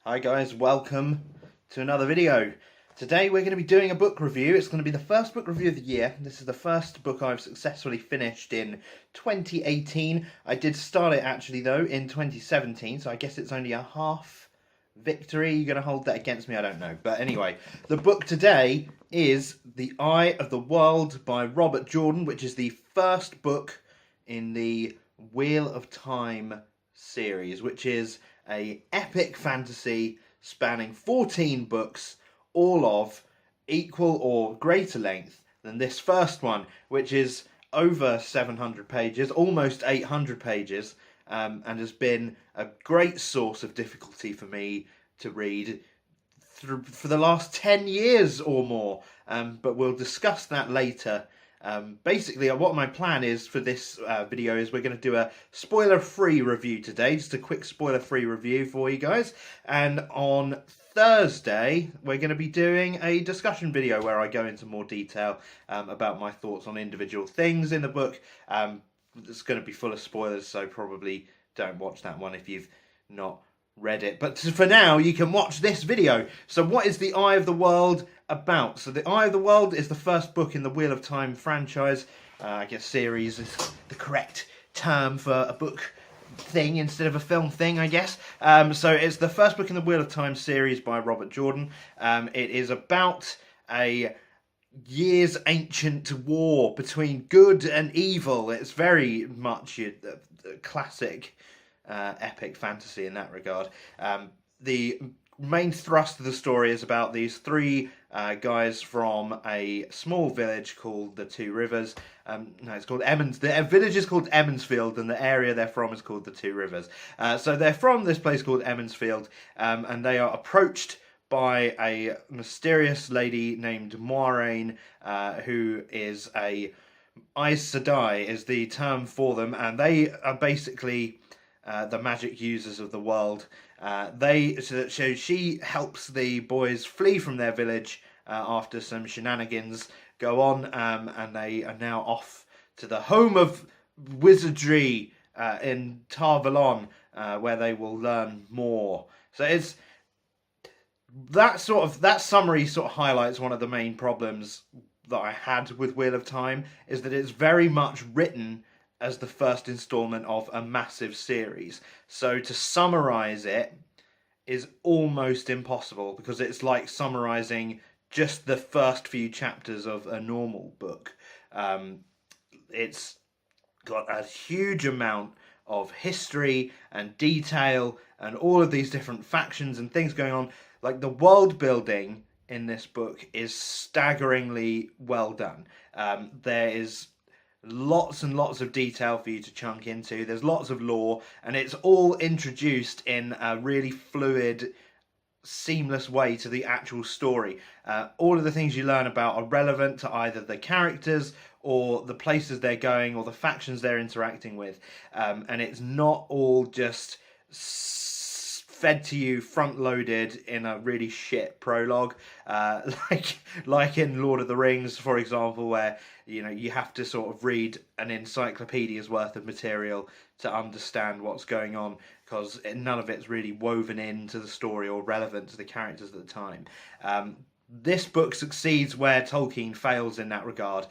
Hi guys, welcome to another video. Today we're going to be doing a book review. It's going to be the first book review of the year. This is the first book I've successfully finished in 2018. I did start it actually though in 2017, so I guess it's only a half victory. You're going to hold that against me? I don't know. But anyway, the book today is The Eye of the World by Robert Jordan, which is the first book in the Wheel of Time series, which is a epic fantasy spanning 14 books, all of equal or greater length than this first one, which is over 700 pages, almost 800 pages, and has been a great source of difficulty for me to read for the last 10 years or more. But we'll discuss that later. Basically, what my plan is for this video is we're going to do a spoiler-free review today, just a quick spoiler-free review for you guys. And on Thursday, we're going to be doing a discussion video where I go into more detail about my thoughts on individual things in the book. It's going to be full of spoilers, so probably don't watch that one if you've not read it. But for now, you can watch this video. So what is The Eye of the World about? So The Eye of the World is the first book in the Wheel of Time franchise. I guess series is the correct term for a book thing instead of a film thing, I guess. So it's the first book in the Wheel of Time series by Robert Jordan. It is about a years ancient war between good and evil. It's very much a classic epic fantasy in that regard. The main thrust of the story is about these three guys from a small village called the Two Rivers. No, it's called Emmons. The village is called Emmonsfield, and the area they're from is called the Two Rivers. So they're from this place called Emmonsfield, and they are approached by a mysterious lady named Moiraine, who is a Aes Sedai is the term for them, and they are basically the magic users of the world. So she helps the boys flee from their village after some shenanigans go on, and they are now off to the home of wizardry in Tar Valon, where they will learn more. So it's that summary sort of highlights one of the main problems that I had with Wheel of Time, is that it's very much written as the first installment of a massive series. So to summarize it is almost impossible, because it's like summarizing just the first few chapters of a normal book. It's got a huge amount of history and detail and all of these different factions and things going on. Like, the world building in this book is staggeringly well done. There is lots and lots of detail for you to chunk into. There's lots of lore, and it's all introduced in a really fluid, seamless way to the actual story. All of the things you learn about are relevant to either the characters or the places they're going or the factions they're interacting with. And it's not all just fed to you front-loaded in a really shit prologue, like in Lord of the Rings, for example, where you have to sort of read an encyclopedia's worth of material to understand what's going on, because none of it's really woven into the story or relevant to the characters at the time. This book succeeds where Tolkien fails in that regard,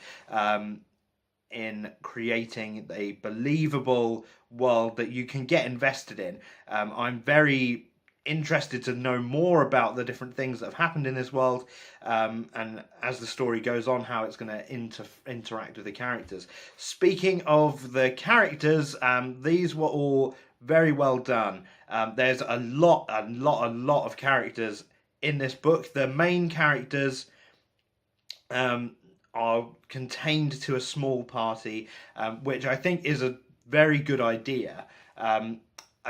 in creating a believable world that you can get invested in. I'm very interested to know more about the different things that have happened in this world, and as the story goes on, how it's going to interact with the characters. Speaking of the characters, these were all very well done. There's a lot of characters in this book. The main characters are contained to a small party, which I think is a very good idea. I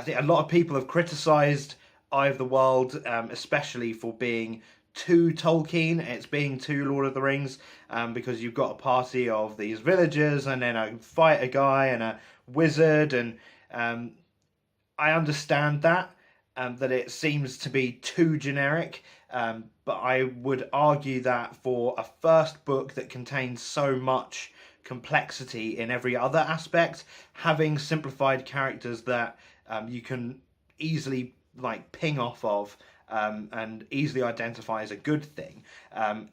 think a lot of people have criticised Eye of the World, especially for being too Tolkien. It's being too Lord of the Rings, because you've got a party of these villagers and then a fighter guy and a wizard, and I understand that it seems to be too generic. But I would argue that for a first book that contains so much complexity in every other aspect, having simplified characters that you can easily like ping off of and easily identify as a good thing.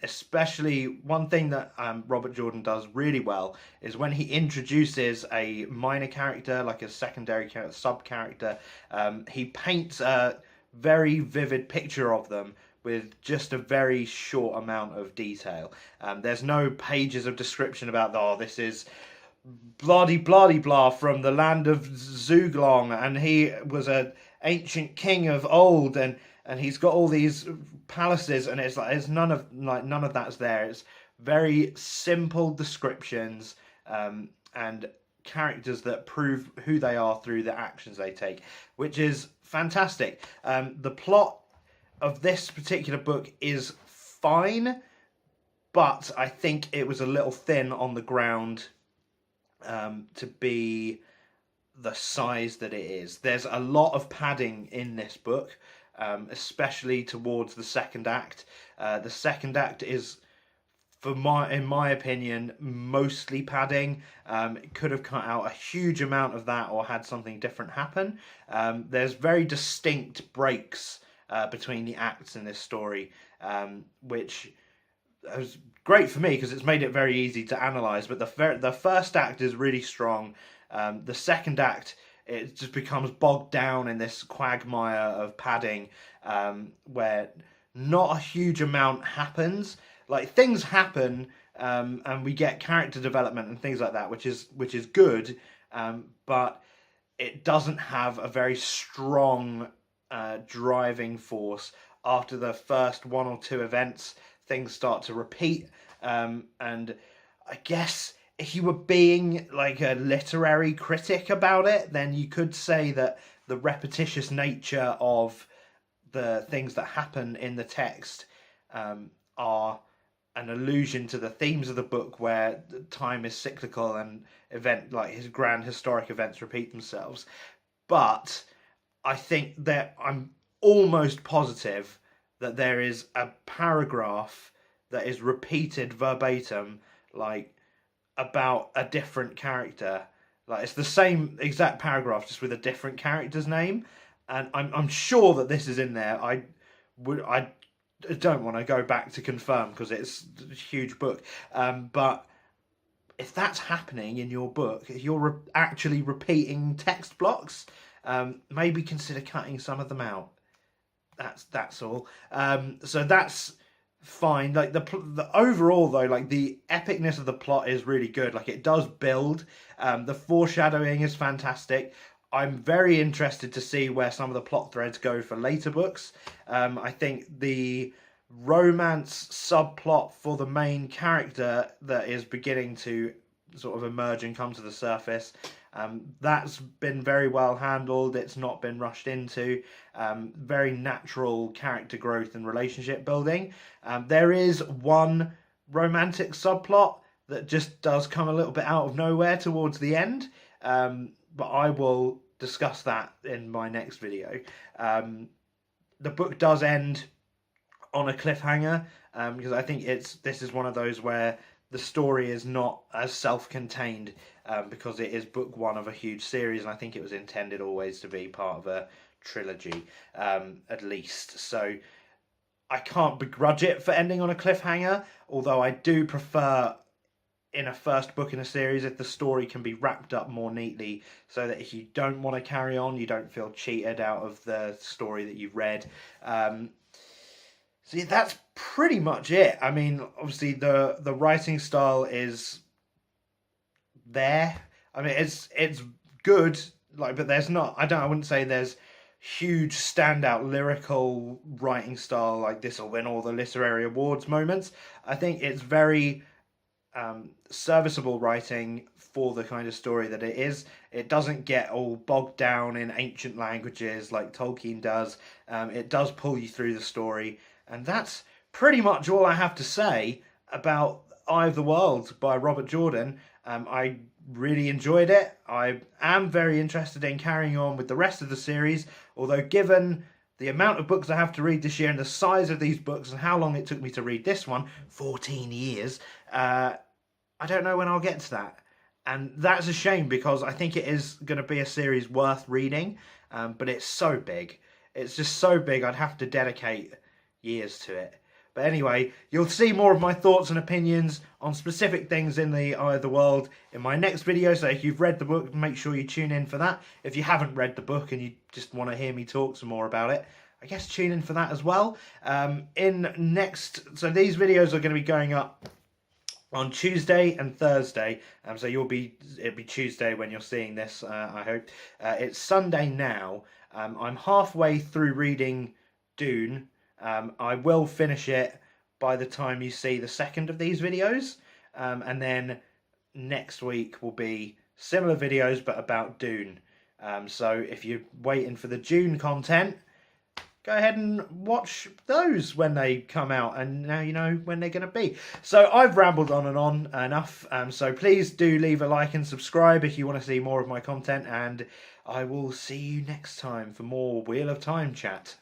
Especially one thing that Robert Jordan does really well is when he introduces a minor character, like a secondary character, sub character, he paints a very vivid picture of them with just a very short amount of detail. There's no pages of description about, oh, this is bloody bloody blah from the land of Zuglong, and he was an ancient king of old, and he's got all these palaces, and it's like none of that's there. It's very simple descriptions and characters that prove who they are through the actions they take, which is fantastic. The plot of this particular book is fine, but I think it was a little thin on the ground to be the size that it is. There's a lot of padding in this book, especially towards the second act. The second act is, in my opinion, mostly padding. It could have cut out a huge amount of that or had something different happen. There's very distinct breaks between the acts in this story, which was great for me because it's made it very easy to analyze. But the first act is really strong. The second act, it just becomes bogged down in this quagmire of padding, where not a huge amount happens. Like, things happen, and we get character development and things like that, which is good, but it doesn't have a very strong driving force. After the first one or two events, things start to repeat, and I guess if you were being like a literary critic about it, then you could say that the repetitious nature of the things that happen in the text are an allusion to the themes of the book, where time is cyclical and his grand historic events repeat themselves. But I think that I'm almost positive that there is a paragraph that is repeated verbatim, like, about a different character. Like, it's the same exact paragraph, just with a different character's name, and I'm sure that this is in there. I don't want to go back to confirm because it's a huge book, but if that's happening in your book, if you're actually repeating text blocks, maybe consider cutting some of them out. That's all. So that's fine. Like, the overall though, like, the epicness of the plot is really good. Like, it does build. The foreshadowing is fantastic. I'm very interested to see where some of the plot threads go for later books. I think the romance subplot for the main character that is beginning to sort of emerge and come to the surface, that's been very well handled. It's not been rushed into. Very natural character growth and relationship building. There is one romantic subplot that just does come a little bit out of nowhere towards the end, but I will discuss that in my next video. The book does end on a cliffhanger, because I think this is one of those where the story is not as self-contained, because it is book one of a huge series, and I think it was intended always to be part of a trilogy, at least. So I can't begrudge it for ending on a cliffhanger, although I do prefer, in a first book in a series, if the story can be wrapped up more neatly, so that if you don't want to carry on, you don't feel cheated out of the story that you've read. So yeah, that's pretty much it. I mean, obviously the writing style is there. I mean, it's good, like, but there's not, I wouldn't say there's huge standout lyrical writing style, like this will win all the literary awards moments. I think it's very serviceable writing for the kind of story that it is. It doesn't get all bogged down in ancient languages like Tolkien does. It does pull you through the story, and that's pretty much all I have to say about Eye of the World by Robert Jordan. I really enjoyed it. I am very interested in carrying on with the rest of the series, although given the amount of books I have to read this year and the size of these books and how long it took me to read this one, 14 years, I don't know when I'll get to that. And that's a shame, because I think it is going to be a series worth reading, but it's so big. It's just so big, I'd have to dedicate years to it. But anyway, you'll see more of my thoughts and opinions on specific things in the Eye of the World in my next video. So if you've read the book, make sure you tune in for that. If you haven't read the book and you just want to hear me talk some more about it, I guess tune in for that as well. So these videos are going to be going up on Tuesday and Thursday, so it'll be Tuesday when you're seeing this, I hope. It's Sunday now. I'm halfway through reading Dune. I will finish it by the time you see the second of these videos, and then next week will be similar videos but about Dune. So if you're waiting for the Dune content, go ahead and watch those when they come out, and now you know when they're going to be. So I've rambled on and on enough, so please do leave a like and subscribe if you want to see more of my content, and I will see you next time for more Wheel of Time chat.